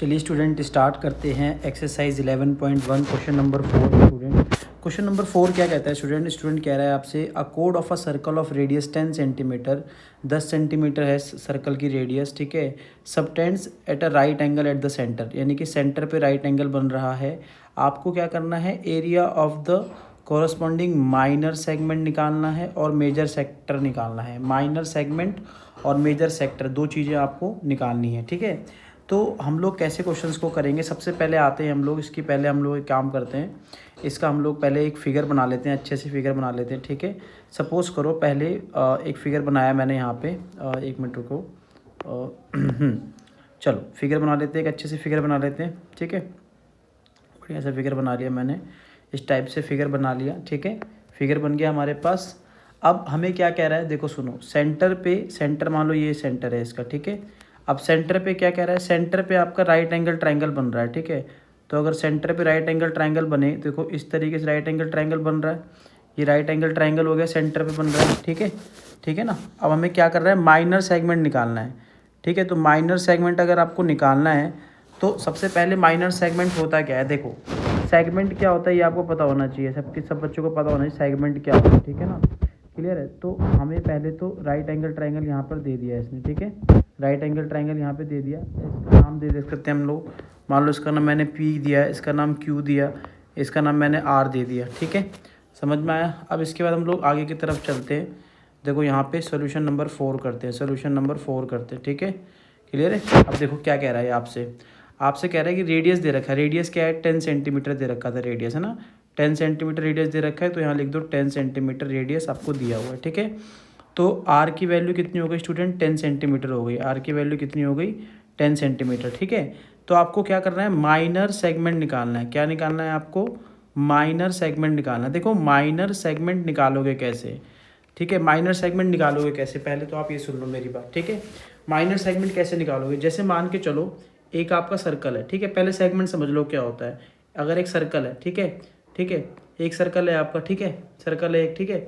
चलिए student start करते हैं exercise 11.1 question number 4 student. Question number 4 क्या कहता है स्टूडेंट कह रहा है आपसे a code of a circle of radius 10 centimetre 10 centimetre है सर्कल की रेडियस, ठीक है। Subtends at a right angle at the centre, यानी कि सेंटर पे राइट एंगल बन रहा है। आपको क्या करना है, area of the corresponding minor segment निकालना है और मेजर सेक्टर निकालना है। माइनर सेगमेंट और मेजर सेक्टर दो चीज़ें आपको निकालनी है, ठीक है। तो हम लोग कैसे क्वेश्चंस को करेंगे, सबसे पहले आते हैं हम लोग इसकी पहले हम लोग एक काम करते हैं, इसका हम लोग पहले एक फ़िगर बना लेते हैं, अच्छे से फिगर बना लेते हैं, ठीक है। सपोज़ करो पहले एक फ़िगर बनाया मैंने यहाँ पे, एक मिनट रुको, चलो फिगर बना लेते हैं, एक अच्छे से फिगर बना लेते हैं, ठीक है। बढ़िया सा फिगर बना लिया मैंने, इस टाइप से फिगर बना लिया, ठीक है। फिगर बन गया हमारे पास। अब हमें क्या कह रहा है, देखो सुनो, सेंटर पे, सेंटर मान लो ये सेंटर है इसका, ठीक है। अब सेंटर पे क्या कह रहा है, सेंटर पे आपका राइट एंगल ट्रायंगल बन रहा है, ठीक है। तो अगर सेंटर पे राइट एंगल ट्रायंगल बने, देखो इस तरीके से राइट एंगल ट्रायंगल बन रहा है, ये राइट एंगल ट्रायंगल हो गया, सेंटर पे बन रहा है, ठीक है, ठीक है ना। अब हमें क्या कर रहा है, माइनर सेगमेंट निकालना है, ठीक है। तो माइनर सेगमेंट अगर आपको निकालना है तो सबसे पहले माइनर सेगमेंट होता क्या है, देखो सेगमेंट क्या होता है ये आपको पता होना चाहिए, सब बच्चों को पता होना चाहिए सेगमेंट क्या होता है, ठीक है ना। क्लियर है। तो हमें पहले तो राइट एंगल ट्रायंगल यहाँ पर दे दिया है इसने, ठीक है। राइट एंगल ट्रायंगल यहाँ पे दे दिया, इसका नाम दे सकते हैं हम लोग, मान लो इसका नाम मैंने P दिया, इसका नाम Q दिया, इसका नाम मैंने R दे दिया, ठीक है। समझ में आया। अब इसके बाद हम लोग आगे की तरफ चलते हैं। देखो यहाँ पे सोल्यूशन नंबर 4 करते हैं, सोल्यूशन नंबर 4 करते हैं, ठीक है। क्लियर है। अब देखो क्या कह रहा है आपसे, आपसे कह रहा है कि रेडियस दे रखा है, रेडियस क्या है, 10 सेंटीमीटर दे रखा था रेडियस, है ना। 10 सेंटीमीटर रेडियस दे रखा है, तो यहाँ लिख दो 10 सेंटीमीटर रेडियस आपको दिया हुआ है, ठीक है। तो आर की वैल्यू कितनी हो गई स्टूडेंट, 10 सेंटीमीटर हो गई, आर की वैल्यू कितनी हो गई, 10 सेंटीमीटर, ठीक है। तो आपको क्या करना है, माइनर सेगमेंट निकालना है। क्या निकालना है आपको, माइनर सेगमेंट निकालना है। देखो माइनर सेगमेंट निकालोगे कैसे, ठीक है। माइनर सेगमेंट निकालोगे कैसे, पहले तो आप ये सुन लो मेरी बात, ठीक है। माइनर सेगमेंट कैसे निकालोगे, जैसे मान के चलो एक आपका सर्कल है, ठीक है। पहले सेगमेंट समझ लो क्या होता है। अगर एक सर्कल है, ठीक है, ठीक है, एक सर्कल है आपका, ठीक है, सर्कल है एक, ठीक है।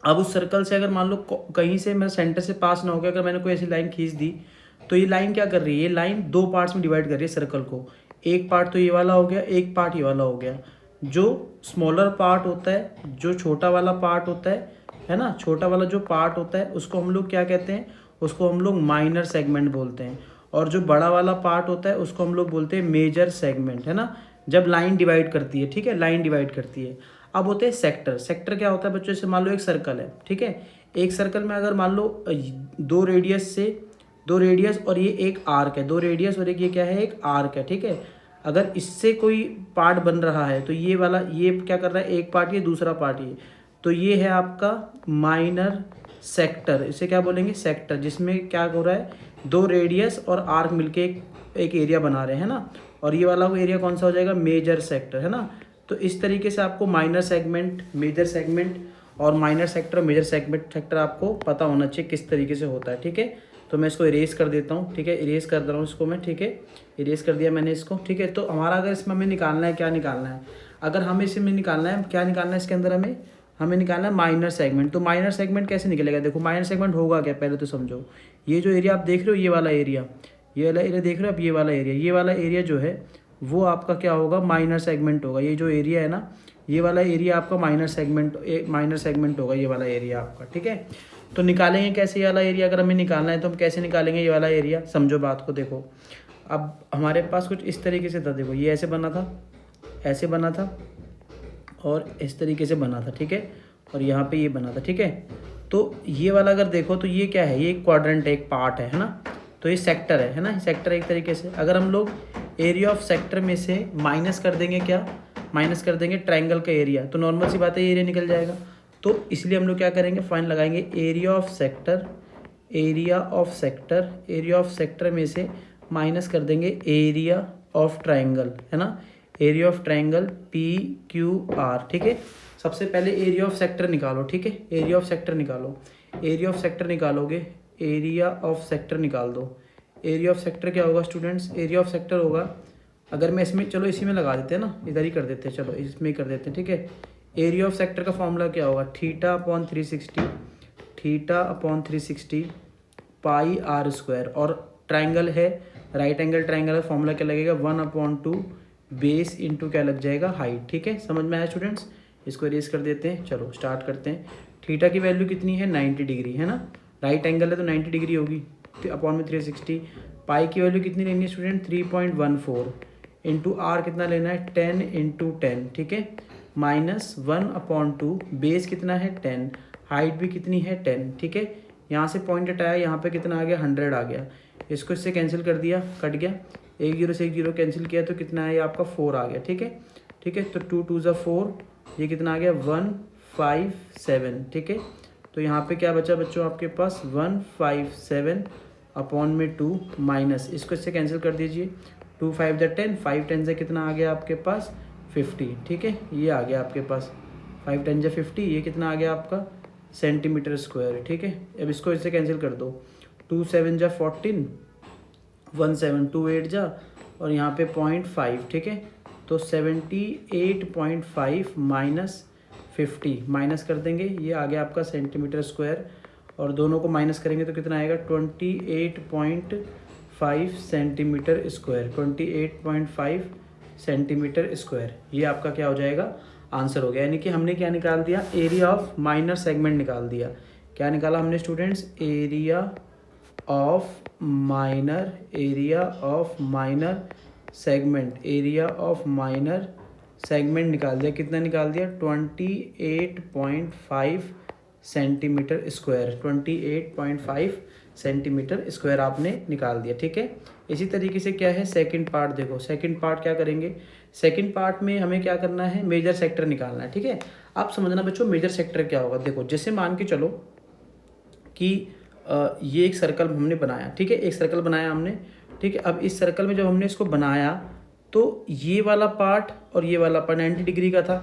अब उस सर्कल से अगर मान लो कहीं से मैं सेंटर से पास ना हो गया, अगर मैंने कोई ऐसी लाइन खींच दी, तो ये लाइन क्या कर रही है, ये लाइन दो पार्ट्स में डिवाइड कर रही है सर्कल को। एक पार्ट तो ये वाला हो गया, एक पार्ट ये वाला हो गया। जो स्मॉलर पार्ट होता है, जो छोटा वाला पार्ट होता है ना, छोटा वाला जो पार्ट होता है उसको हम लोग क्या कहते हैं, उसको हम लोग माइनर सेगमेंट बोलते हैं। और जो बड़ा वाला पार्ट होता है उसको हम लोग बोलते हैं मेजर सेगमेंट, है ना। जब लाइन डिवाइड करती है, ठीक है, लाइन डिवाइड करती है। अब होते हैं सेक्टर। सेक्टर क्या होता है बच्चों, से मान लो एक सर्कल है, ठीक है। एक सर्कल में अगर मान लो दो रेडियस और ये एक आर्क है, दो रेडियस और एक ये क्या है, एक आर्क है, ठीक है। अगर इससे कोई पार्ट बन रहा है तो ये वाला, ये क्या कर रहा है, एक पार्ट ये, दूसरा पार्ट ये, तो ये है आपका माइनर सेक्टर। इसे क्या बोलेंगे, सेक्टर, जिसमें क्या हो रहा है, दो रेडियस और आर्क मिलके एक एरिया बना रहे हैं ना। और ये वाला एरिया कौन सा हो जाएगा, मेजर सेक्टर, है ना। तो इस तरीके से आपको माइनर सेगमेंट, मेजर सेगमेंट और माइनर सेक्टर, मेजर सेक्टर आपको पता होना चाहिए किस तरीके से होता है, ठीक है। तो मैं इसको इरेज कर देता हूँ, ठीक है, इरेज कर दे रहा हूँ इसको मैं, ठीक है, इरेज कर दिया मैंने इसको, ठीक है। तो हमारा अगर इसमें हमें निकालना है, क्या निकालना है, अगर हमें इसमें निकालना है, क्या निकालना है इसके अंदर, हमें निकालना है माइनर सेगमेंट। तो माइनर सेगमेंट कैसे निकलेगा, देखो माइनर सेगमेंट होगा क्या, पहले तो समझो। ये जो एरिया आप देख रहे हो, ये वाला एरिया देख रहे हो आप, ये वाला एरिया जो है वो आपका क्या होगा, माइनर सेगमेंट होगा। ये जो एरिया है ना, ये वाला एरिया आपका माइनर सेगमेंट होगा, ये वाला एरिया आपका, ठीक है। तो निकालेंगे कैसे ये वाला एरिया, अगर हमें निकालना है तो हम कैसे निकालेंगे ये वाला एरिया, समझो बात को। देखो अब हमारे पास कुछ इस तरीके से था, देखो ये ऐसे बना था, ऐसे बना था और इस तरीके से बना था, ठीक है। और यहाँ पे ये बना था, ठीक है। तो ये वाला अगर देखो तो ये क्या है, ये एक क्वाड्रेंट है, एक पार्ट है ना। तो ये सेक्टर है ना, सेक्टर एक तरीके से। अगर हम लोग एरिया ऑफ सेक्टर में से माइनस कर देंगे, क्या माइनस कर देंगे ट्रायंगल का एरिया, तो नॉर्मल सी बात है ये एरिया निकल जाएगा। तो इसलिए हम लोग क्या करेंगे, फाइन लगाएंगे, एरिया ऑफ सेक्टर में से माइनस कर देंगे एरिया ऑफ ट्रायंगल, है ना, एरिया ऑफ ट्रायंगल PQR, ठीक है। सबसे पहले एरिया ऑफ सेक्टर निकालो, ठीक है, एरिया ऑफ सेक्टर निकालो। एरिया ऑफ सेक्टर निकालोगे, एरिया ऑफ सेक्टर निकाल दो। एरिया ऑफ सेक्टर क्या होगा स्टूडेंट्स, एरिया ऑफ सेक्टर होगा, अगर मैं इसमें, चलो इसी में लगा देते हैं ना, इधर ही कर देते हैं, चलो इसमें ही कर देते हैं, ठीक है। एरिया ऑफ सेक्टर का फॉर्मूला क्या होगा, थीटा अपॉन 360 पाई R स्क्वायर, और ट्रायंगल है राइट एंगल ट्राइंगल का फॉर्मूला क्या लगेगा, 1/2 बेस इंटू क्या लग जाएगा, हाइट। ठीक है, समझ में आया स्टूडेंट्स। इसको इरेज कर देते हैं, चलो स्टार्ट करते हैं। थीटा की वैल्यू कितनी है, 90 डिग्री है ना, राइट एंगल है तो 90 डिग्री होगी, अपॉन में 360। पाई की वैल्यू कितनी लेनी है स्टूडेंट, 3.14 इंटू आर कितना लेना है, 10 इंटू 10। ठीक है, माइनस 1/2 बेस कितना है 10, हाइट भी कितनी है 10। ठीक है, यहाँ से पॉइंट हटाया, यहाँ पे कितना आ गया, 100 आ गया। इसको इससे कैंसिल कर दिया, कट गया, एक जीरो से एक जीरो कैंसिल किया तो कितना है, ये आपका 4 आ गया। ठीक है, ठीक है, तो 2 2 ज़ा 4, ये कितना आ गया 157। ठीक है, तो यहाँ पे क्या बचा बच्चों आपके पास, 157 अपॉन में 2 माइनस, इसको इससे कैंसिल कर दीजिए, 2 5 ज़ा 10, 5 10 से कितना आ गया आपके पास 50। ठीक है, ये आ गया आपके पास 5 10 ज़ा 50, ये कितना आ गया आपका सेंटीमीटर स्क्वायर। ठीक है, अब इसको इससे कैंसिल कर दो, 2 7 ज़ा 14, 1 7 2 8 जा, और यहाँ पे 0.5। ठीक है, तो 78.5 माइनस 50 माइनस कर देंगे, ये आ गया आपका सेंटीमीटर स्क्वायर, और दोनों को माइनस करेंगे तो कितना आएगा 28.5 सेंटीमीटर स्क्वायर, 28.5 सेंटीमीटर स्क्वायर। ये आपका क्या हो जाएगा, आंसर हो गया। यानी कि हमने क्या निकाल दिया, एरिया ऑफ माइनर सेगमेंट निकाल दिया। क्या निकाला हमने students, area of minor, area of minor segment, area of minor segment निकाल दिया। कितना निकाल दिया, 28.5 सेंटीमीटर स्क्वायर, 28.5 सेंटीमीटर स्क्वायर आपने निकाल दिया। ठीक है, इसी तरीके से क्या है सेकंड पार्ट, देखो सेकंड पार्ट क्या करेंगे, सेकंड पार्ट में हमें क्या करना है, मेजर सेक्टर निकालना है। ठीक है, आप समझना बच्चों मेजर सेक्टर क्या होगा। देखो जैसे मान के चलो कि ये एक सर्कल हमने बनाया। ठीक है, एक सर्कल बनाया हमने। ठीक है, अब इस सर्कल में जब हमने इसको बनाया तो ये वाला पार्ट और ये वाला पार्ट 90 डिग्री का था,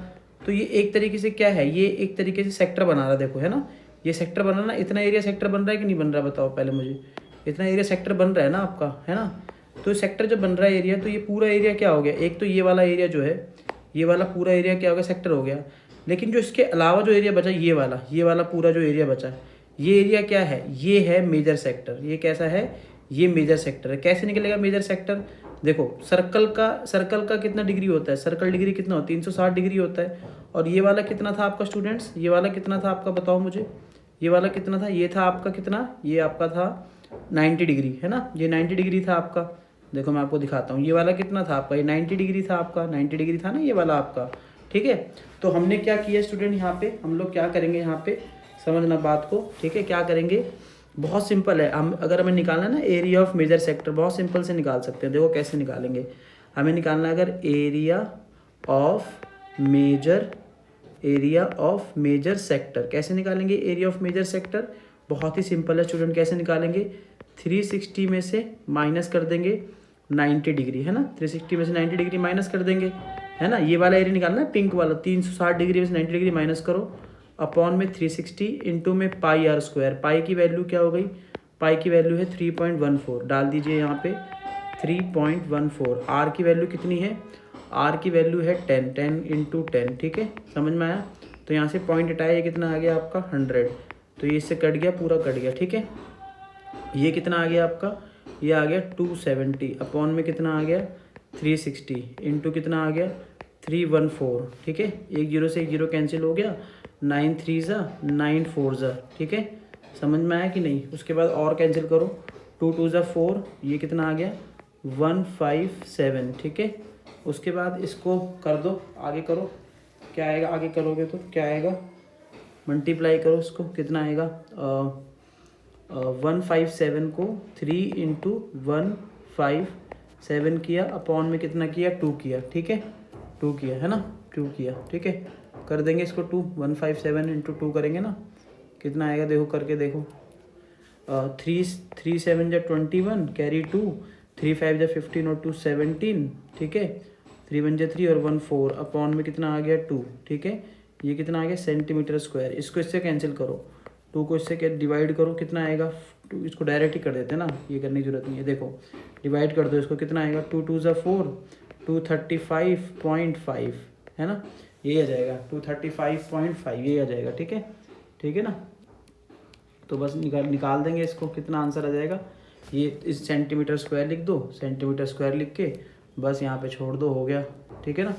तो ये एक तरीके से क्या है, ये एक तरीके से सेक्टर बना रहा है, देखो है ना, ये सेक्टर बना ना, इतना एरिया सेक्टर बन रहा है कि नहीं बन रहा, बताओ पहले मुझे, इतना एरिया सेक्टर बन रहा है ना आपका, है ना। तो सेक्टर जब बन रहा है एरिया, तो ये पूरा एरिया क्या हो गया, एक तो ये वाला एरिया जो है, ये वाला पूरा एरिया क्या हो गया, सेक्टर हो गया। लेकिन जो इसके अलावा जो एरिया बचा, ये वाला पूरा जो एरिया बचा, ये एरिया क्या है, ये है मेजर सेक्टर। ये कैसा है, ये मेजर सेक्टर है। कैसे निकलेगा मेजर सेक्टर, देखो सर्कल का कितना डिग्री होता है, सर्कल डिग्री कितना होता है, 360 डिग्री होता है। और ये वाला कितना था आपका स्टूडेंट्स, ये वाला कितना था आपका, बताओ मुझे, ये वाला कितना था, ये था आपका कितना, ये आपका था 90 डिग्री, है ना, ये 90 डिग्री था आपका। देखो मैं आपको दिखाता हूँ, ये वाला कितना था आपका, ये 90 डिग्री था आपका, 90 डिग्री था ना ये वाला आपका। ठीक है, तो हमने क्या किया स्टूडेंट, यहाँ पे हम लोग क्या करेंगे, यहाँ पे समझना बात को। ठीक है, क्या करेंगे, बहुत सिंपल है, हम अगर हमें निकालना है ना एरिया ऑफ मेजर सेक्टर, बहुत सिंपल से निकाल सकते हैं। देखो कैसे निकालेंगे, हमें निकालना है अगर एरिया ऑफ मेजर सेक्टर, कैसे निकालेंगे एरिया ऑफ मेजर सेक्टर, बहुत ही सिंपल है स्टूडेंट। कैसे निकालेंगे, 360 में से माइनस कर देंगे 90 डिग्री, है ना, 360 में से 90 डिग्री माइनस कर देंगे, है ना। ये वाला एरिया निकालना है पिंक वाला, 360 डिग्री में से 90 डिग्री माइनस करो, अपॉन में 360 इंटू में पाई आर स्क्वायर। पाई की वैल्यू क्या हो गई, पाई की वैल्यू है 3.14, डाल दीजिए यहाँ पे 3.14। आर की वैल्यू कितनी है, आर की वैल्यू है 10, 10 इंटू 10। ठीक है, समझ में आया। तो यहाँ से पॉइंट हटाया, ये कितना आ गया आपका 100, तो ये इससे कट गया, पूरा कट गया। ठीक है, ये कितना आ गया आपका, ये आ गया 270, अपॉन में कितना आ गया 360 इंटू कितना आ गया 314। ठीक है, एक जीरो से एक जीरो कैंसिल हो गया, 9 3 ज़ा 9 4 ज़ा। ठीक है, समझ में आया कि नहीं। उसके बाद और कैंसिल करो, 2 2 ज़ा 4, ये कितना आ गया 157। ठीक है, उसके बाद इसको कर दो, आगे करो, क्या आएगा, आगे करोगे तो क्या आएगा, मल्टीप्लाई करो इसको, कितना आएगा 157 को 3 इंटू 157 किया, अपॉन में कितना किया 2 किया। ठीक है, 2 किया है ना, 2 किया। ठीक है, कर देंगे इसको 2, 157 इंटू 2 करेंगे ना, कितना आएगा, देखो करके देखो, 3 7 जा 21, कैरी 2, 3 5 जा 15 और 2 17। ठीक है, 3 1 जा 3 और 1 4, अपॉन में कितना आ गया 2। ठीक है, ये कितना आ गया सेंटीमीटर स्क्वायर। इसको इससे कैंसिल करो, 2 को इससे क्या डिवाइड करो, कितना आएगा 2, इसको डायरेक्ट ही कर देते हैं ना, ये करने की जरूरत नहीं है। देखो डिवाइड कर दो इसको, कितना आएगा 2 2 ज़ा 4, 235.5, है ना, ये आ जाएगा 235.5, ये आ जाएगा। ठीक है, ठीक है ना, तो बस निकाल देंगे इसको, कितना आंसर आ जाएगा ये इस सेंटीमीटर स्क्वायर लिख दो, सेंटीमीटर स्क्वायर लिख के बस यहाँ पे छोड़ दो, हो गया। ठीक है ना,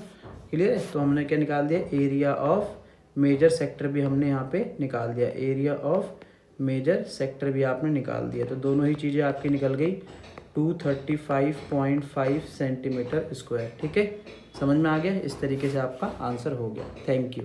क्लियर है। तो हमने क्या निकाल दिया, एरिया ऑफ मेजर सेक्टर भी हमने यहाँ पे निकाल दिया, एरिया ऑफ मेजर सेक्टर भी आपने निकाल दिया। तो दोनों ही चीज़ें आपकी निकल गई 235.5 सेंटीमीटर स्क्वायर। ठीक है, समझ में आ गया। इस तरीके से आपका आंसर हो गया। Thank you.